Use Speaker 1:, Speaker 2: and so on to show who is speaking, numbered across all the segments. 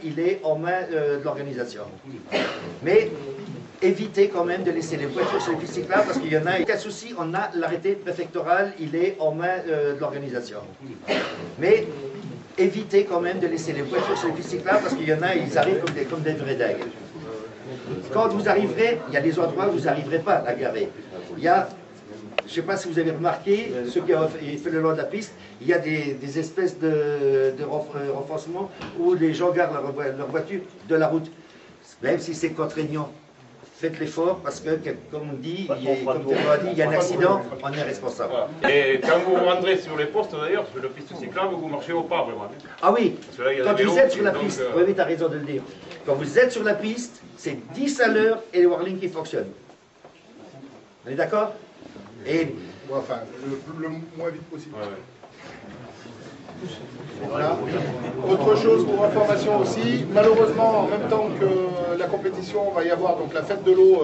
Speaker 1: Il est en main de l'organisation. Mais évitez quand même de laisser les voitures sur les pistes cyclables parce qu'il y en a. Aucun souci, on a l'arrêté préfectoral, il est en main de l'organisation. Mais évitez quand même de laisser les voitures sur les pistes cyclables parce qu'il y en a, ils arrivent comme des vrais dingues. Quand vous arriverez, il y a des endroits où vous n'arriverez pas à garer. Il y a, je ne sais pas si vous avez remarqué, ceux qui ont fait le long de la piste, il y a des espèces de renforcements où les gens gardent leur voiture de la route. Même si c'est contraignant, faites l'effort parce que, comme on dit, comme Théo a dit, il y a un accident, on est responsable.
Speaker 2: Et quand vous rentrez sur les postes d'ailleurs, sur la piste cyclable, vous marchez au pas vraiment.
Speaker 1: Ah oui, quand vous êtes sur la
Speaker 2: donc,
Speaker 1: piste, oui, tu as raison de le dire. Quand vous êtes sur la piste, c'est 10 à l'heure et les warnings qui fonctionnent. On est d'accord? Et
Speaker 3: enfin, le moins vite possible.
Speaker 2: Ouais.
Speaker 3: Voilà. Autre chose pour information aussi, malheureusement, en même temps que la compétition, on va y avoir donc la fête de l'eau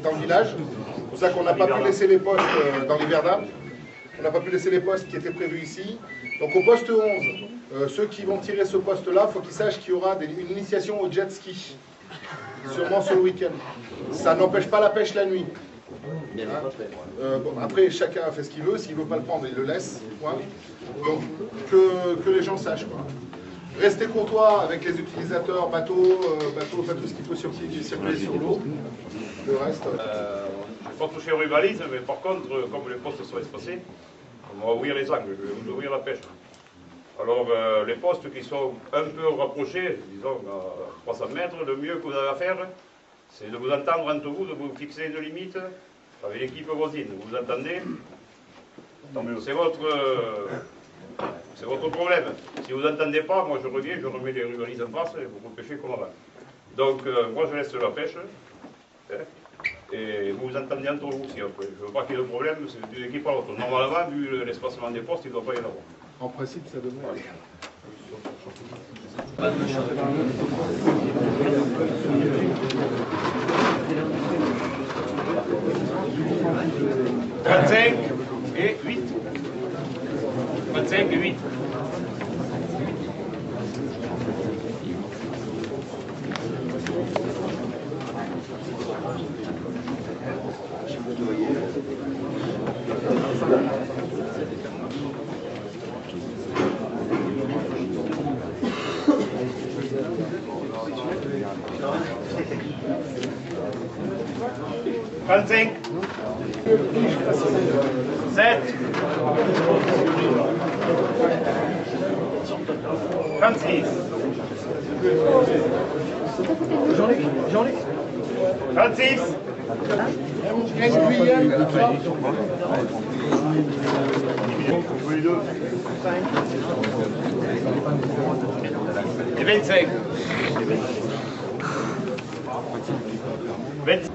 Speaker 3: dans le village. C'est pour ça qu'on n'a pas pu laisser les postes dans les Verdun. On n'a pas pu laisser les postes qui étaient prévus ici. Donc au poste 11, ceux qui vont tirer ce poste-là, il faut qu'ils sachent qu'il y aura une initiation au jet ski. Sûrement sur le week-end. Ça n'empêche pas la pêche la nuit. Bon, après, chacun fait ce qu'il veut. S'il ne veut pas le prendre, il le laisse. Point. Donc, que les gens sachent. Quoi. Restez courtois avec les utilisateurs, bateaux, enfin, tout ce qui peut circuler sur l'eau. Le reste...
Speaker 2: Je ne vais pas toucher aux rivalises, mais par contre, comme les postes sont espacés, on va ouvrir les angles, je vais vous ouvrir la pêche. Alors, les postes qui sont un peu rapprochés, disons à 300 mètres, le mieux que vous avez à faire, c'est de vous entendre entre vous, de vous fixer une limite avec l'équipe voisine. Vous vous entendez? C'est votre problème. Si vous n'entendez pas, moi je reviens, je remets les rivalises en face et vous pêchez comme avant. Donc, moi je laisse la pêche. Et vous vous entendez entre vous aussi après. Je ne veux pas qu'il y ait de problème, c'est d'une équipe à l'autre. Normalement, vu l'espacement des postes, il ne doit pas y en avoir.
Speaker 3: En principe, ça devrait aller. «
Speaker 2: 25 et 8. 25 et 8. Trente-cinq. 7. 36. Jean-Luc. 36. Et 25. 25.